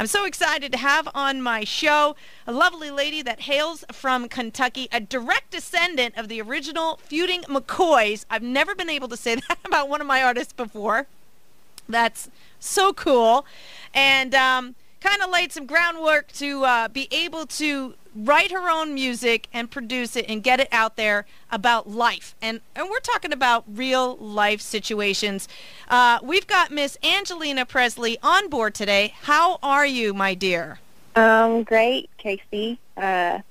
I'm so excited to have on my show a lovely lady that hails from Kentucky, a direct descendant of the original Feuding McCoys. I've never been able to say that about one of my artists before. That's so cool. And kind of laid some groundwork to be able to write her own music and produce it and get it out there about life. And we're talking about real life situations. We've got Miss Angaleena Presley on board today. How are you, my dear? Great, Casey. Glad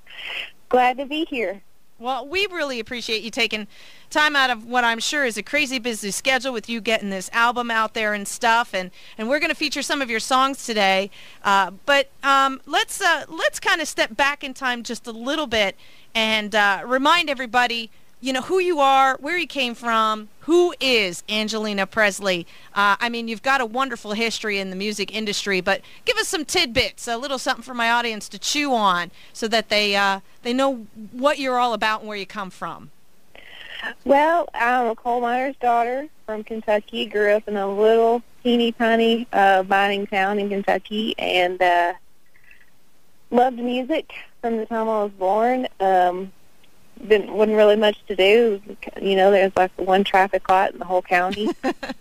to be here. Well, we really appreciate you taking time out of what I'm sure is a crazy busy schedule with you getting this album out there and stuff, and we're going to feature some of your songs today. But let's kind of step back in time just a little bit and remind everybody, you know, who you are, where you came from, who is Angaleena Presley. I mean, you've got a wonderful history in the music industry, but give us some tidbits, a little something for my audience to chew on so that they know what you're all about and where you come from. Well, I'm a coal miner's daughter from Kentucky. Grew up in a little teeny tiny mining town in Kentucky, and loved music from the time I was born. Wasn't really much to do. You know, there's like one traffic light in the whole county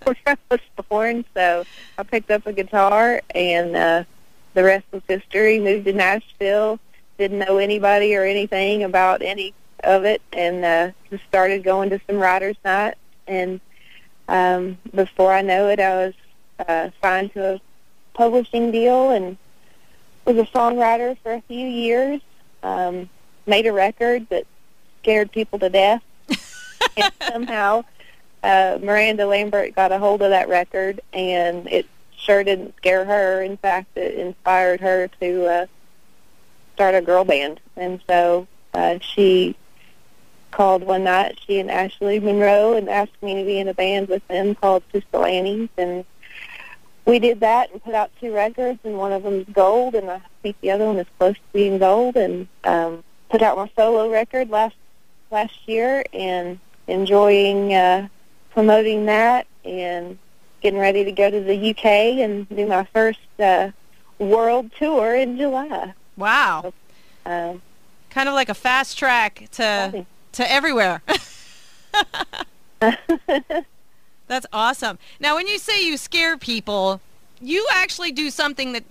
where I was born. So I picked up a guitar, and the rest was history. Moved to Nashville. Didn't know anybody or anything about any of it, and just started going to some writers' nights. And before I know it, I was signed to a publishing deal and was a songwriter for a few years. Made a record that scared people to death. And somehow Miranda Lambert got a hold of that record, and it sure didn't scare her. In fact, it inspired her to start a girl band. And so she called one night, she and Ashley Monroe, and asked me to be in a band with them called Pistol Annies. And we did that and put out 2 records, and one of them is gold, and I think the other one is close to being gold. And put out my solo record last year, and enjoying promoting that and getting ready to go to the UK and do my first world tour in July. Wow. So, kind of like a fast track to everywhere. That's awesome. Now, when you say you scare people, you actually do something that,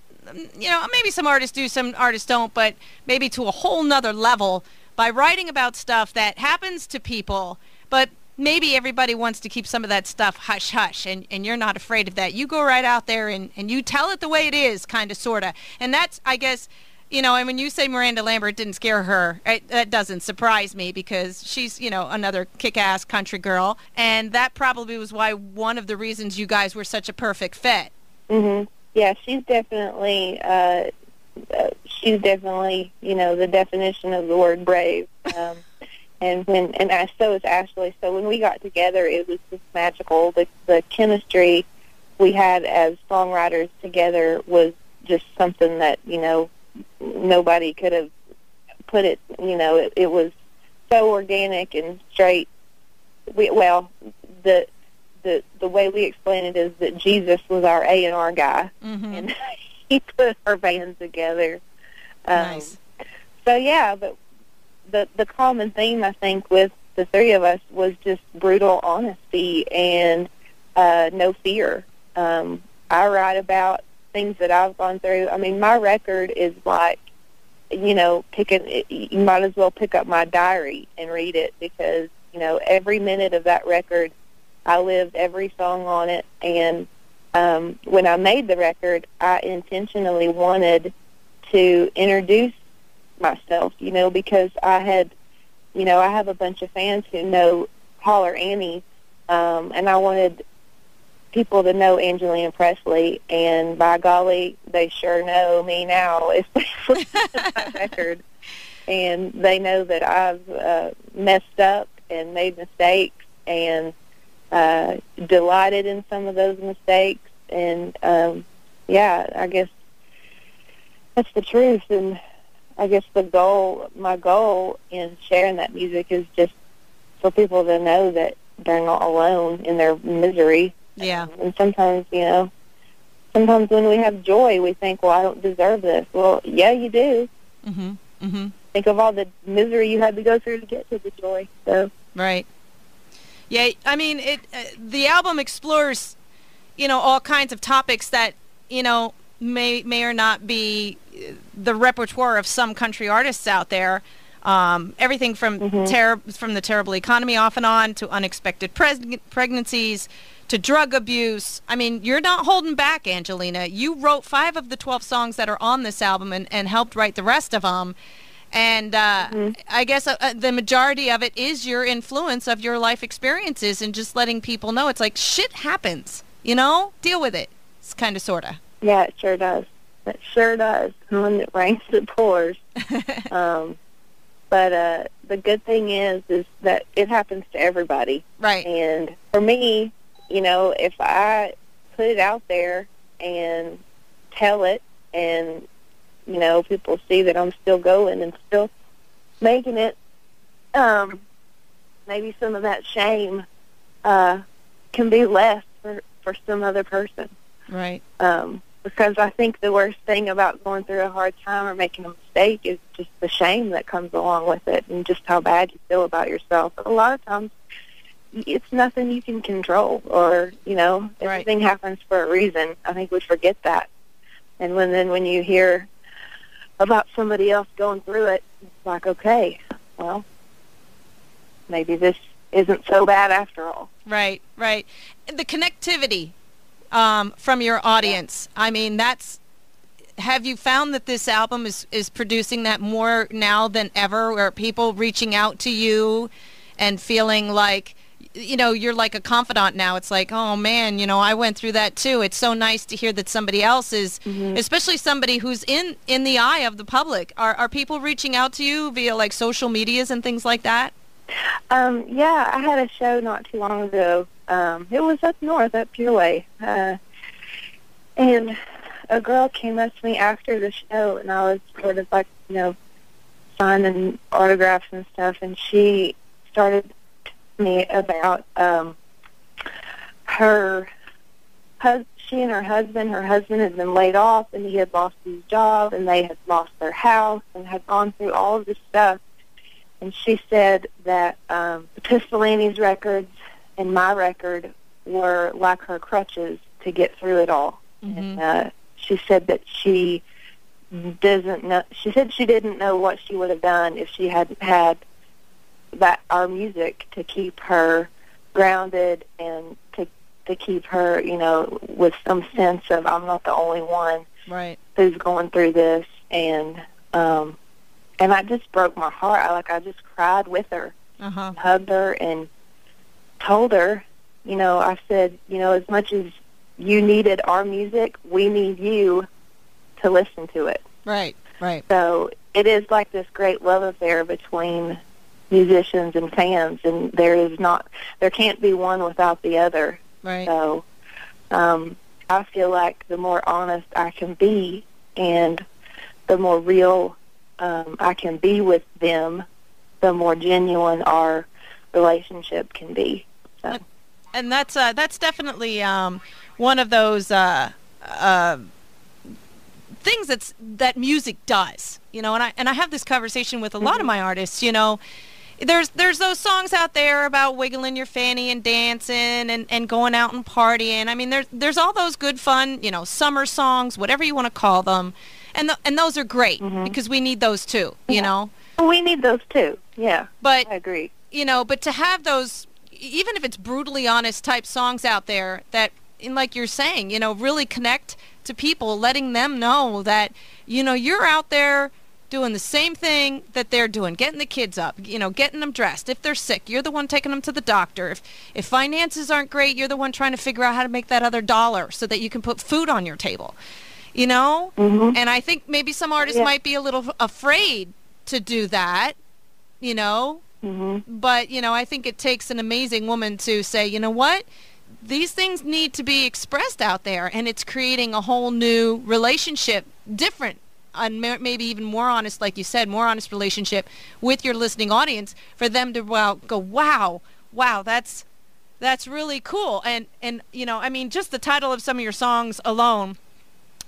you know, maybe some artists do, some artists don't, but maybe to a whole nother level by writing about stuff that happens to people, but maybe everybody wants to keep some of that stuff hush-hush, and you're not afraid of that. You go right out there and you tell it the way it is, kind of, sort of. And that's, I guess, you know, and when you say Miranda Lambert didn't scare her, that doesn't surprise me, because she's, you know, another kick-ass country girl, and that probably was why one of the reasons you guys were such a perfect fit. Mm-hmm. Yeah, she's definitely, you know, the definition of the word brave. So is Ashley. So when we got together, it was just magical. The chemistry we had as songwriters together was just something that, you know, nobody could have put it. You know, it was so organic and straight. The way we explain it is that Jesus was our A&R guy, mm-hmm. and he put our band together. Nice. So yeah, but the common theme, I think, with the 3 of us was just brutal honesty and no fear. I write about things that I've gone through. I mean, my record is like, you know, you might as well pick up my diary and read it, because, you know, every minute of that record, I lived every song on it. And when I made the record, I intentionally wanted to introduce myself, you know, because I had, you know, I have a bunch of fans who know Holler Annie, and I wanted people to know Angaleena Presley, and by golly, they sure know me now if they listen to my record. And they know that I've messed up and made mistakes, and delighted in some of those mistakes. And yeah, I guess that's the truth. And I guess my goal in sharing that music is just for people to know that they're not alone in their misery. Yeah. And sometimes, you know, sometimes when we have joy, we think, well, I don't deserve this. Well, yeah, you do. Mm-hmm. Mm-hmm. Think of all the misery you had to go through to get to the joy. So right. Yeah, I mean, the album explores, all kinds of topics that, may or not be the repertoire of some country artists out there. Everything from from the terrible economy off and on to unexpected pregnancies to drug abuse. I mean, you're not holding back, Angaleena. You wrote 5 of the 12 songs that are on this album and helped write the rest of them. And I guess the majority of it is your influence of your life experiences and just letting people know it's like shit happens, deal with it. It's kind of, sort of. Yeah, it sure does. It sure does. When it rains, it pours. But the good thing is that it happens to everybody. Right. And for me, if I put it out there and tell it and, people see that I'm still going and still making it, maybe some of that shame can be less for some other person. Right. Because I think the worst thing about going through a hard time or making a mistake is just the shame that comes along with it and just how bad you feel about yourself. But a lot of times it's nothing you can control or, everything happens for a reason. I think we forget that. And when you hear about somebody else going through it, it's like, okay, well, maybe this isn't so bad after all. Right, right. The connectivity from your audience, I mean, have you found that this album is producing that more now than ever, where people reaching out to you and feeling like, you're like a confidant now? It's like, oh man, I went through that too. It's so nice to hear that somebody else is, especially somebody who's in the eye of the public. Are people reaching out to you via like social medias and things like that? Yeah, I had a show not too long ago. It was up north, up your way. And a girl came up to me after the show, and I was sort of like, signing autographs and stuff, and she started me about she and her husband had been laid off, and he had lost his job, and they had lost their house and had gone through all of this stuff. And she said that the Pistolani's records and my record were like her crutches to get through it all. And she said that she didn't know what she would have done if she hadn't had our music to keep her grounded and to keep her, with some sense of I'm not the only one who's going through this. And that just broke my heart. I just cried with her, hugged her, and told her, I said, as much as you needed our music, we need you to listen to it. Right, right. So it is like this great love affair between musicians and fans, and there can't be one without the other. Right. So I feel like the more honest I can be and the more real I can be with them, the more genuine our relationship can be. So. And that's definitely one of those things that music does, and I have this conversation with a lot of my artists. There's those songs out there about wiggling your fanny and dancing and going out and partying. I mean, there's all those good fun, summer songs, whatever you want to call them, and those are great because we need those too. We need those too. Yeah, but I agree. But to have those, even if it's brutally honest type songs out there that, like you're saying, really connect to people, letting them know that, you're out there doing the same thing that they're doing, getting the kids up, getting them dressed. If they're sick, you're the one taking them to the doctor. If finances aren't great, you're the one trying to figure out how to make that other dollar so that you can put food on your table, And I think maybe some artists might be a little afraid to do that, But, I think it takes an amazing woman to say, you know what? These things need to be expressed out there, and it's creating a whole new relationship, different, and maybe even more honest, like you said, more honest relationship with your listening audience, for them to go, wow, that's really cool. And I mean, just the title of some of your songs alone,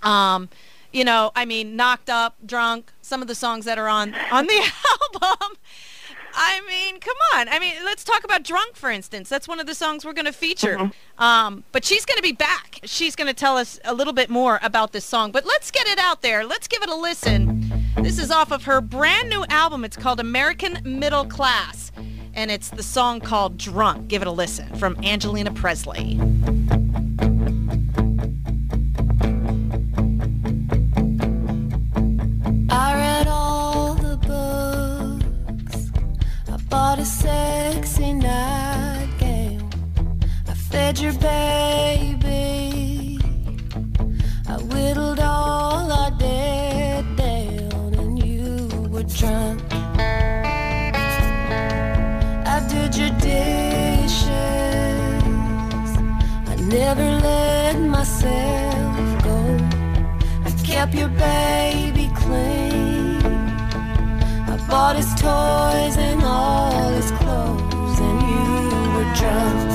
You know, I mean, Knocked Up, Drunk, some of the songs that are on the album. I mean, come on. I mean, let's talk about Drunk, for instance. That's one of the songs we're going to feature. But she's going to be back. She's going to tell us a little bit more about this song. But let's get it out there. Let's give it a listen. This is off of her brand new album. It's called American Middle Class. And it's the song called Drunk. Give it a listen from Angaleena Presley. I read all the books. I bought a sexy nightgown. I fed your baby. I whittled all our dead down, and you were drunk. I did your dishes. I never let myself go. I kept your baby clean. I bought his toys and all his clothes, and you were drunk.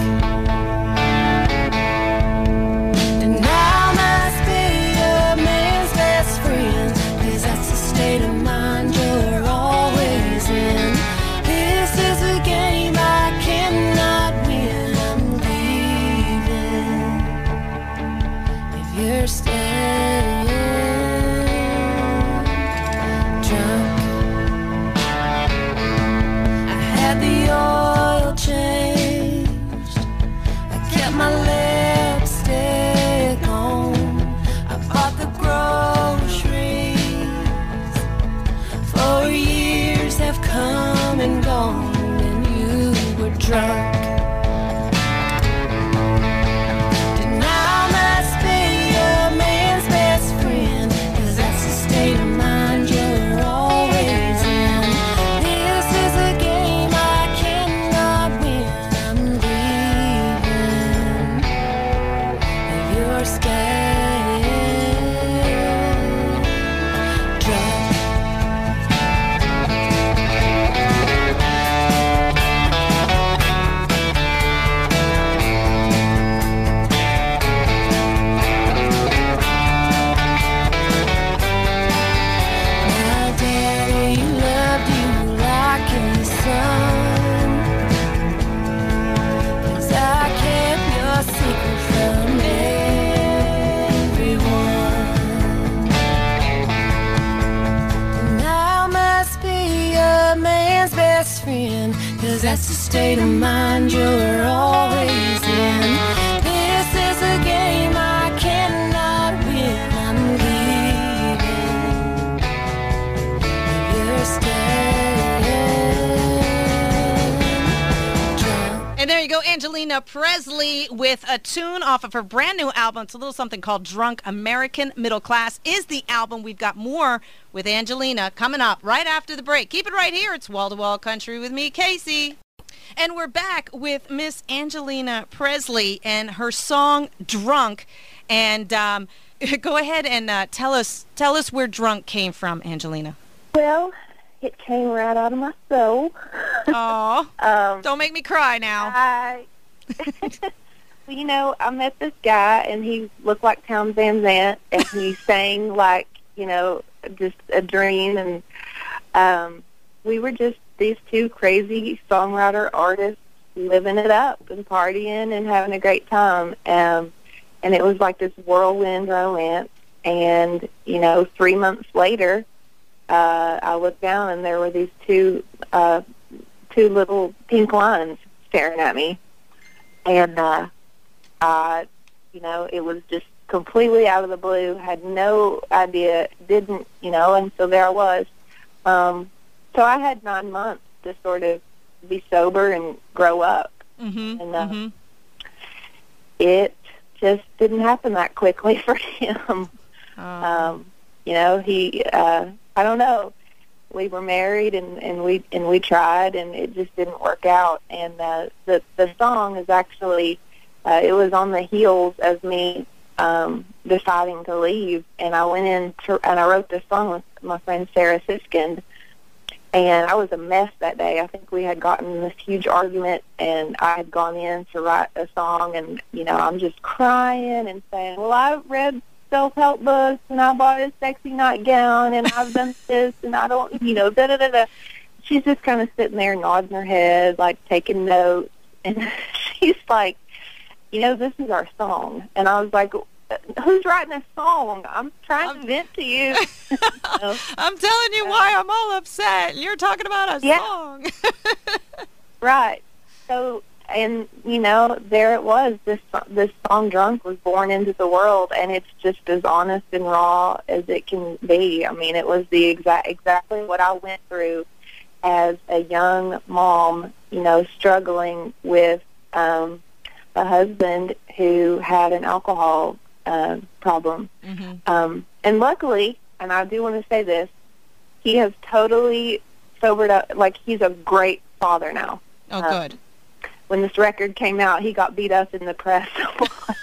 And I must be a man's best friend, 'cause that's the state of mind you're always in. This is a game I cannot win. I'm leaving if you're staying. The oil changed. I kept my lipstick on. I bought the groceries. 4 years have come and gone, and you were drunk. And I must be a man's best friend, 'cause that's the state of mind you're always in. This is a game I cannot win. I'm leaving if you're scared. Drunk. My daddy loved you like his son, 'cause I kept your secret from everyone. And I must be a man's best friend, 'cause that's the state of mind you're always in. This is a game I cannot win. I'm leaving if you're staying. Drunk. And there you go, Angaleena Presley with a tune off of her brand new album. It's a little something called Drunk. American Middle Class is the album. We've got more with Angaleena coming up right after the break. Keep it right here. It's Wall to Wall Country with me, Casey. And we're back with Miss Angaleena Presley and her song Drunk. And go ahead and tell us where Drunk came from, Angaleena. Well, it came right out of my soul. Oh, don't make me cry now. Well, you know, I met this guy, and he looked like Townes Van Zandt, and he sang like, you know, just a dream. And we were just these two crazy songwriter artists living it up and partying and having a great time. And it was like this whirlwind romance. And, you know, 3 months later, I looked down, and there were these two little pink lines staring at me. And, you know, it was just completely out of the blue, had no idea, didn't, you know, and so there I was. So I had 9 months to sort of be sober and grow up. And it just didn't happen that quickly for him. You know, he, I don't know. We were married, and we tried, and it just didn't work out. And the song is actually, it was on the heels of me deciding to leave, and I went in and I wrote this song with my friend Sarah Siskind. And I was a mess that day. I think we had gotten in this huge argument, and I had gone in to write a song, and, you know, I'm just crying and saying, well, I read self-help books, and I bought a sexy nightgown, and I've done this, and I don't, da-da-da-da. She's just kind of sitting there nodding her head, like taking notes. And she's like, this is our song. And I was like, who's writing this song? I'm trying to vent to you. I'm telling you why I'm all upset. You're talking about a song. Right. So, and, there it was. This song, Drunk, was born into the world, and it's just as honest and raw as it can be. I mean, it was exactly what I went through as a young mom, struggling with a husband who had an alcohol problem. Mm-hmm. And luckily, and I do want to say this, he has totally sobered up. Like, he's a great father now. Oh, good. When this record came out, he got beat up in the press a lot.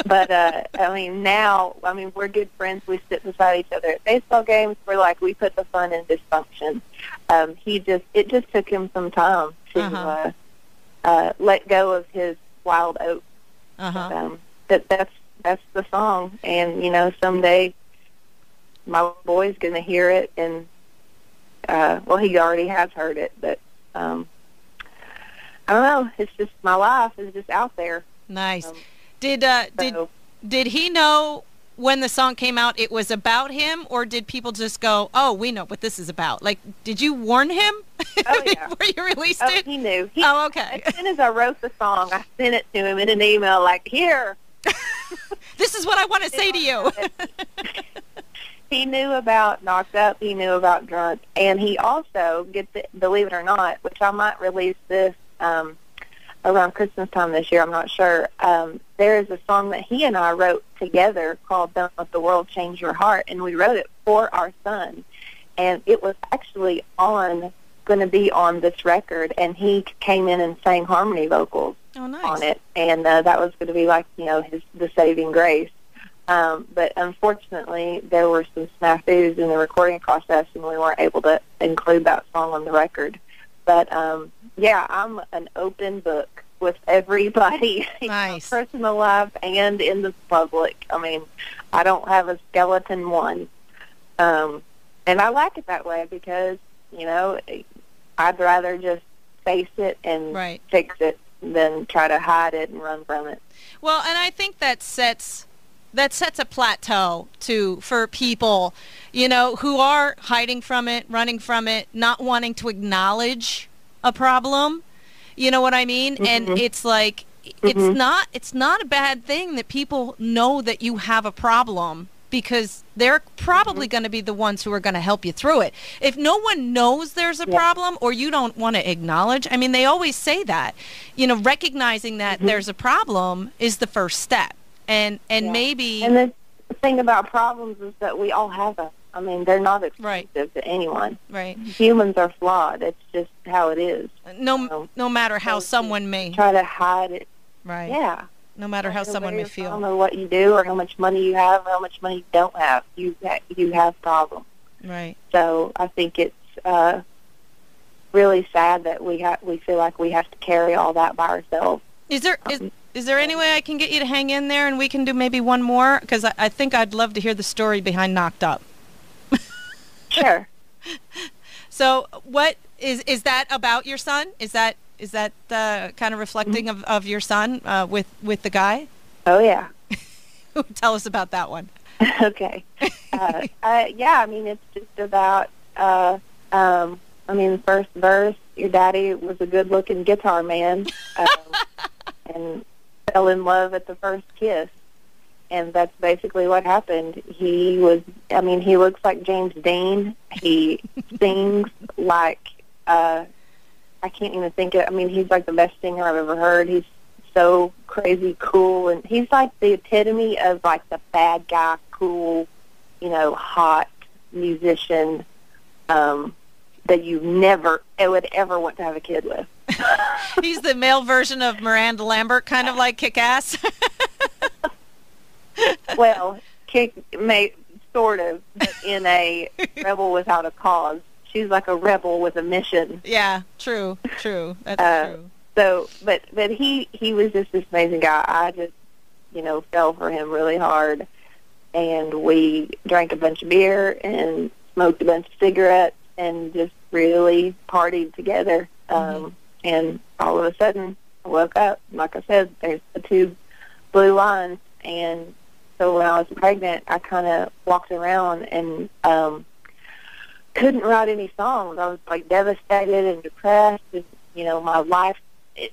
But, now, we're good friends. We sit beside each other at baseball games. We put the fun in dysfunction. It just took him some time to let go of his wild oats. That's the song. And, someday my boy's going to hear it. And, he already has heard it. But, I don't know. It's just, my life is just out there. Nice. Did he know when the song came out it was about him, or did people just go, oh, we know what this is about? Like, did you warn him before you released it? He knew. Okay. As soon as I wrote the song, I sent it to him in an email, like, here. This is what I want to say to you. He knew about Knocked Up. He knew about Drunk. And he also, believe it or not, which I might release this around Christmas time this year, I'm not sure. There is a song that he and I wrote together called Don't Let the World Change Your Heart, and we wrote it for our son. And it was actually going to be on this record, and he came in and sang harmony vocals on it. And that was going to be like, the saving grace. But unfortunately, there were some snafus in the recording process, and we weren't able to include that song on the record. But, I'm an open book with everybody in my personal life and in the public. I don't have a skeleton one. And I like it that way because, I'd rather just face it and fix it than try to hide it and run from it. Well, and I think that sets a plateau for people, who are hiding from it, running from it, not wanting to acknowledge a problem. You know what I mean? Mm-hmm. And it's like, it's not a bad thing that people know that you have a problem, because they're probably going to be the ones who are going to help you through it. If no one knows there's a problem, or you don't want to acknowledge, they always say that, recognizing that there's a problem is the first step. And maybe... And the thing about problems is that we all have them. They're not exclusive to anyone. Right. Humans are flawed. It's just how it is. No matter how someone may... Try to hide it. Right. Yeah. No matter how someone may feel. I don't know what you do or how much money you have or how much money you don't have. You have problems. Right. So I think it's really sad that we feel like we have to carry all that by ourselves. Is there any way I can get you to hang in there and we can do maybe one more? Because I think I'd love to hear the story behind Knocked Up. Sure. So what is that about your son? Is that kind of reflecting of your son with the guy? Oh, yeah. Tell us about that one. Okay. It's just about, the first verse, your daddy was a good-looking guitar man and fell in love at the first kiss. And that's basically what happened. He looks like James Dean. He sings like, I can't even think of, he's like the best singer I've ever heard. He's so crazy cool. And he's like the epitome of like the bad guy, cool, hot musician that you never would ever want to have a kid with. He's the male version of Miranda Lambert, kind of like Kick-Ass. Well, sort of, but in a rebel without a cause. She's like a rebel with a mission. Yeah, true. That's true. So, but he was just this amazing guy. I just, fell for him really hard. and we drank a bunch of beer and smoked a bunch of cigarettes and just really partied together. And all of a sudden, I woke up. Like I said, there's the two blue lines. And so when I was pregnant, I kind of walked around and couldn't write any songs. I was, like, devastated and depressed. And, you know, my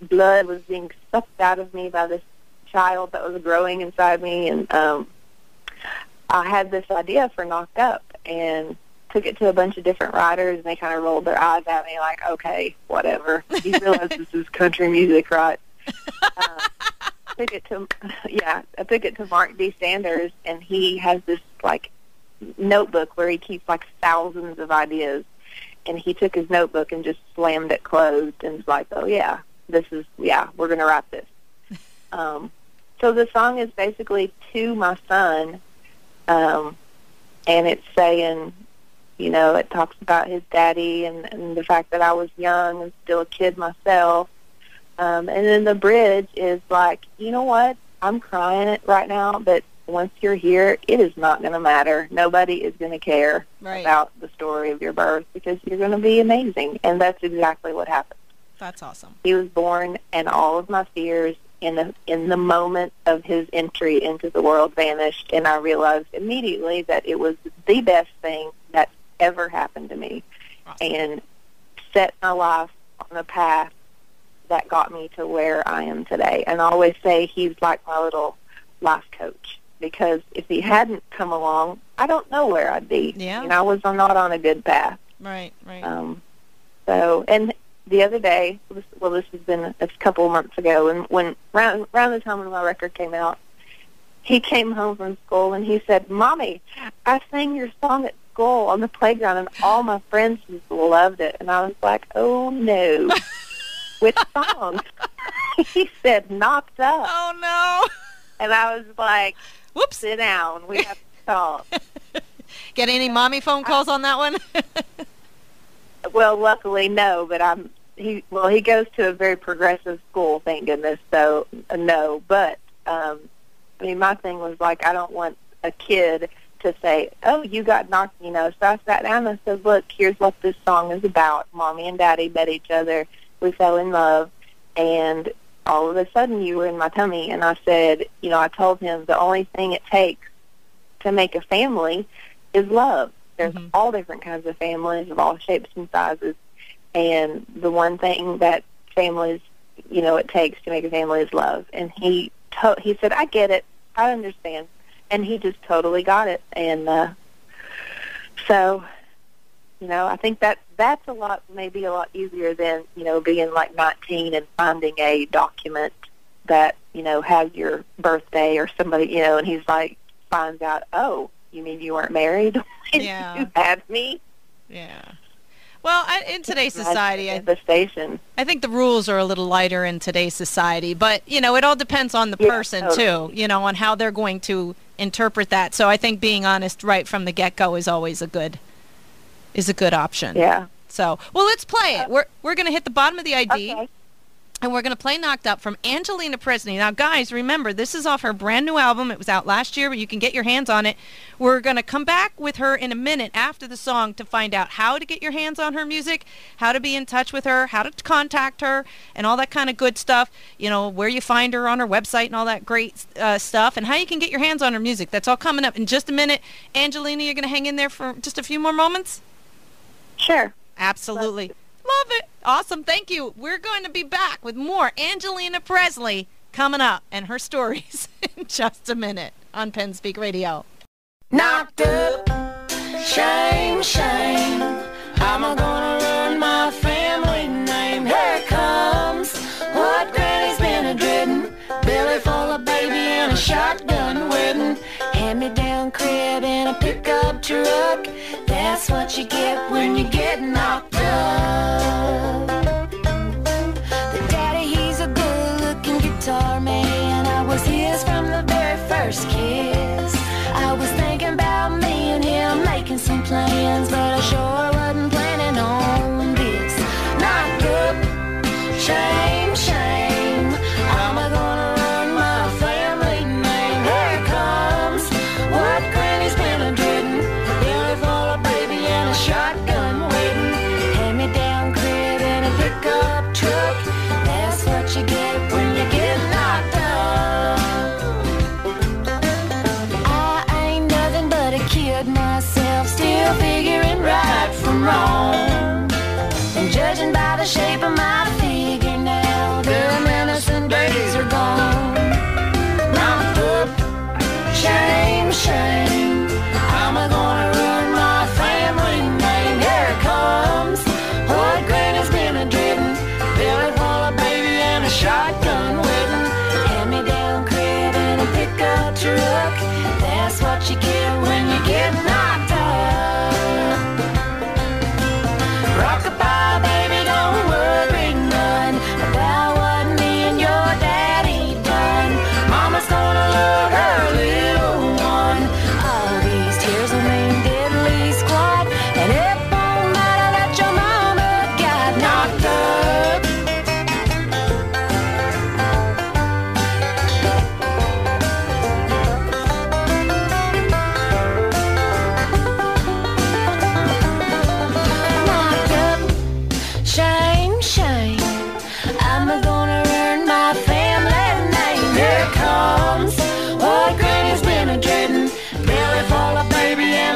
blood was being sucked out of me by this child that was growing inside me. And I had this idea for Knocked Up and took it to a bunch of different writers, and they kind of rolled their eyes at me like, okay, whatever. You realize this is country music, right? I took it to Mark D. Sanders, and he has this, like, notebook where he keeps, like, thousands of ideas. And he took his notebook and just slammed it closed and was like, oh, yeah, we're going to write this. So the song is basically to my son, and it's saying, you know, it talks about his daddy and the fact that I was young and still a kid myself. And then the bridge is like, you know what, I'm crying it right now, but once you're here, it is not going to matter. Nobody is going to care about the story of your birth because you're going to be amazing. And that's exactly what happened. That's awesome. He was born, and all of my fears in the moment of his entry into the world vanished, and I realized immediately that it was the best thing that ever happened to me. Awesome. And set my life on a path that got me to where I am today. And I always say he's like my little life coach, because if he hadn't come along, I don't know where I'd be. Yeah. And I was not on a good path. Right. So, and the other day, this has been a couple of months ago, and when around the time when my record came out, he came home from school and he said, Mommy, I sang your song at school on the playground, and all my friends just loved it. And I was like, oh, no. Which song? He said, Knocked Up. Oh, no. And I was like, whoops, sit down. We have to talk. Get any mommy phone calls on that one? Well, luckily, no, but he goes to a very progressive school, thank goodness, so no. But, I mean, my thing was, like, I don't want a kid to say, oh, you got knocked, you know. So I sat down and said, look, here's what this song is about. Mommy and Daddy met each other. We fell in love, and all of a sudden you were in my tummy. And I said, you know, I told him the only thing it takes to make a family is love. There's all different kinds of families of all shapes and sizes, and the one thing that families, you know, it takes to make a family is love. And he said, I get it, I understand, and he just totally got it. And so, you know, I think that's maybe a lot easier than, you know, being like 19 and finding a document that, you know, has your birthday or somebody, you know, and he's like, finds out, oh, you mean you weren't married? Yeah. You had me? Yeah. Well, in today's society, I think the rules are a little lighter in today's society, but, you know, it all depends on the person, totally, too, you know, on how they're going to interpret that. So I think being honest right from the get-go is always a good option. Yeah. So, well, let's play it. We're going to hit the bottom of the ID. Okay. And we're going to play Knocked Up from Angaleena Presley. Now, guys, remember, this is off her brand new album. It was out last year, but you can get your hands on it. We're going to come back with her in a minute after the song to find out how to get your hands on her music, how to be in touch with her, how to contact her, and all that kind of good stuff. You know, where you find her on her website and all that great stuff, and how you can get your hands on her music. That's all coming up in just a minute. Angaleena, you're going to hang in there for just a few more moments? Sure. Absolutely. Love it. Awesome. Thank you. We're going to be back with more Angaleena Presley coming up and her stories in just a minute on Penn Speak Radio. Knocked up, shame, shame. I'm gonna ruin my family name. Here comes what Granny's been a-dreading. Belly full of baby and a shotgun wedding. Hand-me-down crib and a pickup truck. That's what you get when you get knocked up. The daddy, he's a good-looking guitar man. I was his from the very first kiss. I was thinking about me and him making some plans, but I sure wasn't planning on this. Knocked up, shame, shame. I'm gonna run my family name. Here comes what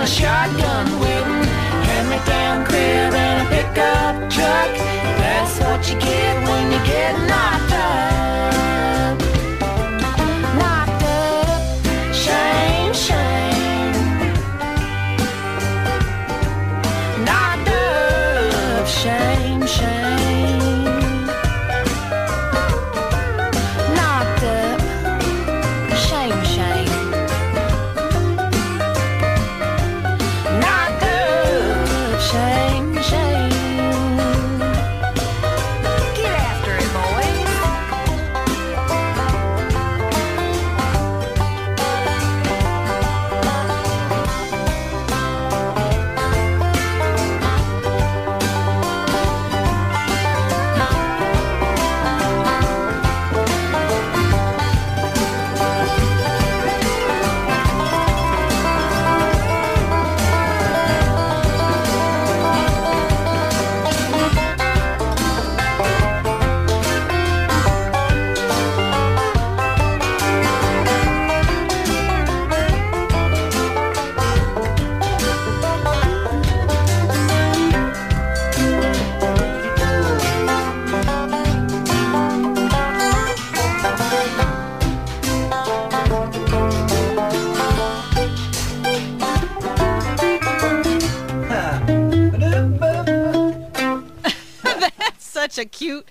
and a shotgun waiting, hand-me-down crib and a pickup truck. That's what you get when you get knocked up. Knocked up, shame, shame. Knocked up, shame, shame. Knocked up, shame, shame. Knocked up, shame, shame. Get after it, boys. That's such a cute.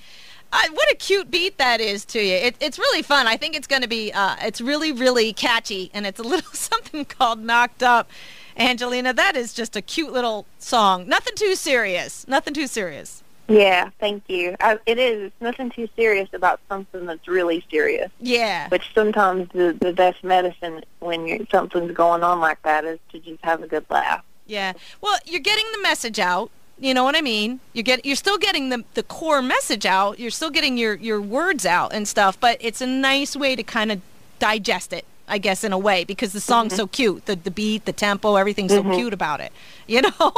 What a cute beat that is to you. It's really fun. I think it's going to be. It's really, really catchy, and it's a little something called "Knocked Up." Angaleena, that is just a cute little song. Nothing too serious. Nothing too serious. Yeah, thank you. It is. It's nothing too serious about something that's really serious. Yeah. Which sometimes the best medicine when something's going on like that is to just have a good laugh. Yeah. Well, you're getting the message out. You know what I mean? You're still getting the core message out. You're still getting your words out and stuff, but it's a nice way to kind of digest it, I guess, in a way, because the song's so cute. The beat, the tempo, everything's so cute about it. You know?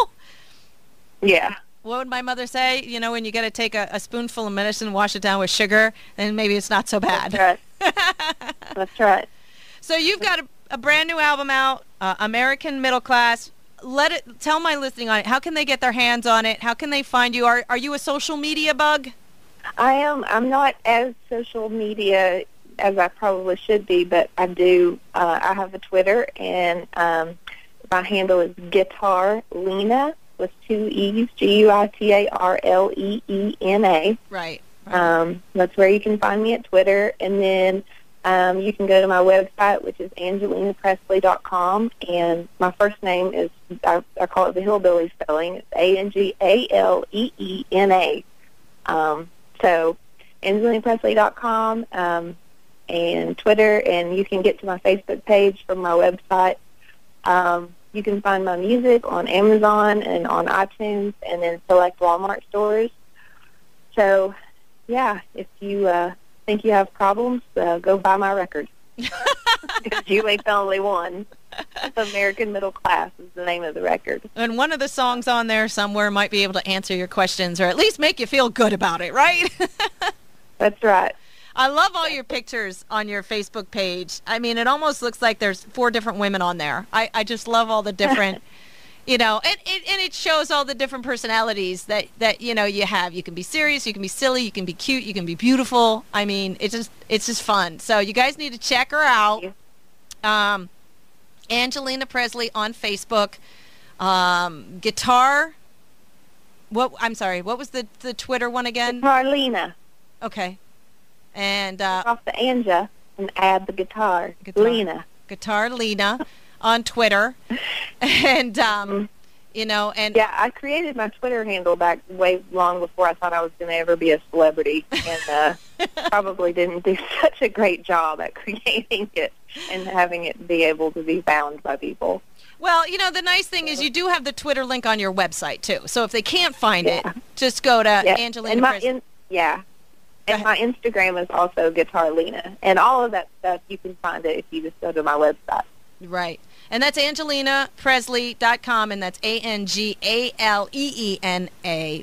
Yeah. What would my mother say? You know, when you got to take a spoonful of medicine and wash it down with sugar, then maybe it's not so bad. That's right. That's right. So you've got a brand new album out, American Middle Class. Tell my listening on it. How can they get their hands on it? How can they find you? Are you a social media bug? I am. I'm not as social media as I probably should be, but I do. I have a Twitter, and my handle is Guitar Leena with 2 E's, GUITARLEENA. Right. That's where you can find me at Twitter, and then you can go to my website, which is AngaleenaPresley.com, and my first name is, I call it the hillbilly spelling. It's ANGALEENA. So AngaleenaPresley.com and Twitter, and you can get to my Facebook page from my website. You can find my music on Amazon and on iTunes and in select Walmart stores. So, yeah, if you think you have problems, go buy my record. Because you ain't the only one. American Middle Class is the name of the record. And one of the songs on there somewhere might be able to answer your questions or at least make you feel good about it, right? That's right. I love all your pictures on your Facebook page. I mean, it almost looks like there's 4 different women on there. I just love all the different, you know, and it shows all the different personalities that you know, you have. You can be serious, you can be silly, you can be cute, you can be beautiful. I mean, it's just fun. So you guys need to check her out. Angaleena Presley on Facebook. Guitar. I'm sorry. What was the Twitter one again? Guitar Leena. Okay. And off the Anja and add the guitar. Leena. Guitar Leena on Twitter. And you know, and yeah, I created my Twitter handle back way long before I thought I was going to ever be a celebrity, and probably didn't do such a great job at creating it and having it be able to be found by people. Well, you know, the nice thing is you do have the Twitter link on your website too. So if they can't find it, just go to Angaleena Presley. And my Instagram is also Guitar Leena, and all of that stuff you can find it if you just go to my website. Right. And that's AngalenaPresley.com, and that's ANGALEENA,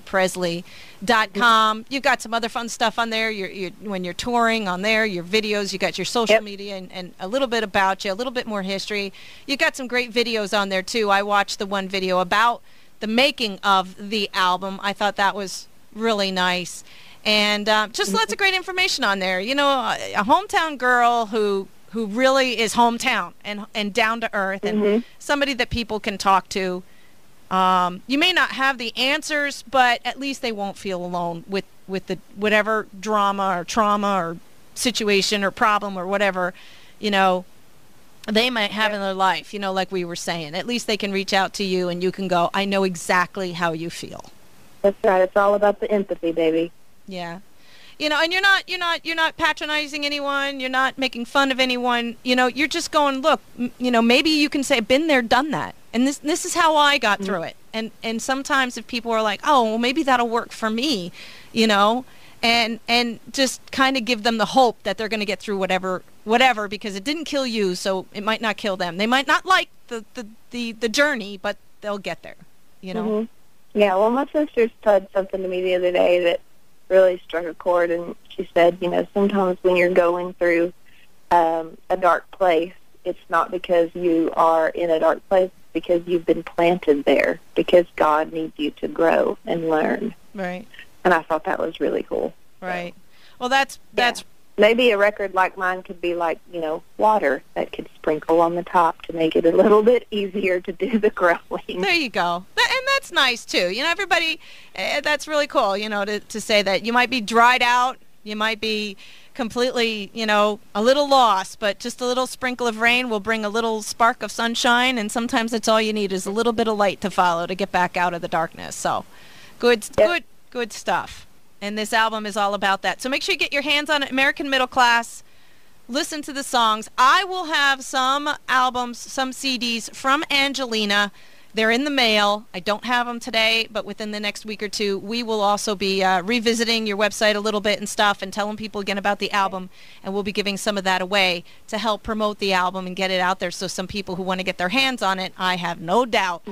Presley. .com. You've got some other fun stuff on there. When you're touring on there, your videos, you got your social media and a little bit about you, a little bit more history. You've got some great videos on there, too. I watched the one video about the making of the album. I thought that was really nice. And just lots of great information on there. You know, a hometown girl who really is hometown and down to earth and somebody that people can talk to. You may not have the answers, but at least they won't feel alone with the whatever drama or trauma or situation or problem or whatever, you know, they might have in their life, you know, like we were saying. At least they can reach out to you and you can go, I know exactly how you feel. That's right. It's all about the empathy, baby. Yeah. You know, and you're not patronizing anyone. You're not making fun of anyone. You know, you're just going, look, you know, maybe you can say, been there, done that. And this is how I got through it. And sometimes if people are like, oh, well, maybe that'll work for me, you know, and just kind of give them the hope that they're going to get through whatever, because it didn't kill you, so it might not kill them. They might not like the journey, but they'll get there, you know. Yeah, well, my sister said something to me the other day that really struck a chord, and she said, you know, sometimes when you're going through a dark place, it's not because you are in a dark place, it's because you've been planted there, because God needs you to grow and learn. Right. And I thought that was really cool. Right. Well, that's maybe a record like mine could be like, you know, water that could sprinkle on the top to make it a little bit easier to do the growing. There you go. And that's nice, too. You know, everybody, that's really cool, you know, to say that. You might be dried out. You might be completely, you know, a little lost, but just a little sprinkle of rain will bring a little spark of sunshine, and sometimes that's all you need is a little bit of light to follow to get back out of the darkness. So good stuff. And this album is all about that. So make sure you get your hands on it, American Middle Class. Listen to the songs. I will have some albums, some CDs from Angaleena. They're in the mail. I don't have them today, but within the next week or two, we will also be revisiting your website a little bit and stuff and telling people again about the album. And we'll be giving some of that away to help promote the album and get it out there. So some people who want to get their hands on it, I have no doubt,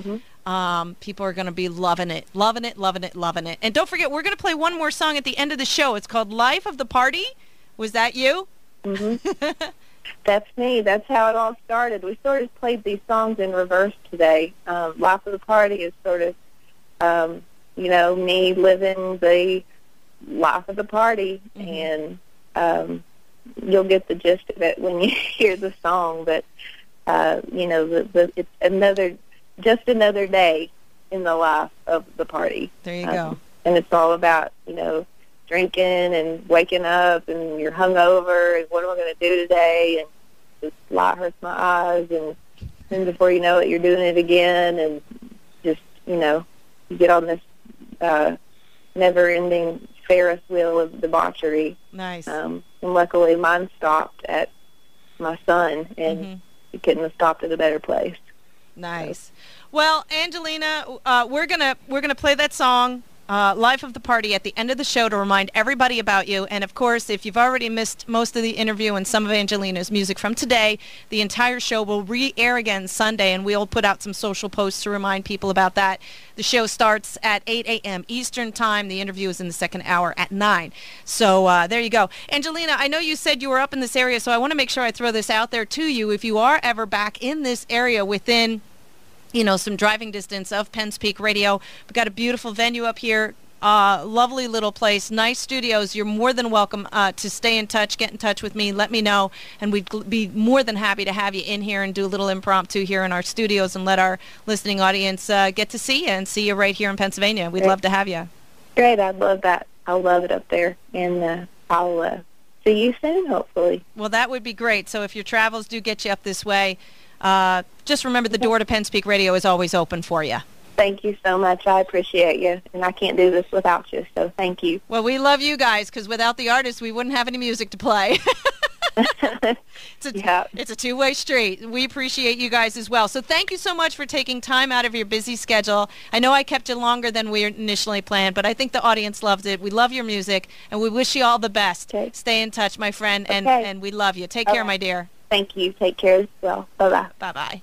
people are going to be loving it. And don't forget, we're going to play one more song at the end of the show. It's called Life of the Party. Was that you? That's me. That's how it all started. We sort of played these songs in reverse today. Life of the Party is sort of, you know, me living the life of the party, and you'll get the gist of it when you hear the song. But, you know, it's just another day in the life of the party. There you go. And it's all about, you know, drinking and waking up and you're hungover and what am I going to do today, and this light hurts my eyes, and then before you know it, you're doing it again, and just, you know, you get on this never-ending Ferris wheel of debauchery. Nice. And luckily mine stopped at my son, and it couldn't have stopped at a better place. Nice. So. Well, Angaleena, we're gonna play that song, Life of the Party, at the end of the show to remind everybody about you. And, of course, if you've already missed most of the interview and some of Angaleena's music from today, the entire show will re-air again Sunday, and we'll put out some social posts to remind people about that. The show starts at 8 a.m. Eastern Time. The interview is in the second hour at 9. So there you go. Angaleena, I know you said you were up in this area, so I want to make sure I throw this out there to you. If you are ever back in this area within, you know, some driving distance of Penn's Peak Radio, we've got a beautiful venue up here, lovely little place, nice studios. You're more than welcome to stay in touch, get in touch with me, let me know, and we'd be more than happy to have you in here and do a little impromptu here in our studios and let our listening audience get to see you and see you right here in Pennsylvania. We'd love to have you. Great, I'd love that. I'll love it up there, and I'll see you soon, hopefully. Well, that would be great. So if your travels do get you up this way, just remember the door to Penn's Peak Radio is always open for you. Thank you so much. I appreciate you, and I can't do this without you, so thank you. Well, we love you guys, because without the artists, we wouldn't have any music to play. It's a two-way street. We appreciate you guys as well. So thank you so much for taking time out of your busy schedule. I know I kept you longer than we initially planned, but I think the audience loved it. We love your music, and we wish you all the best. Okay. Stay in touch, my friend, and we love you. Take care, my dear. Thank you. Take care as well. Bye-bye. Bye-bye.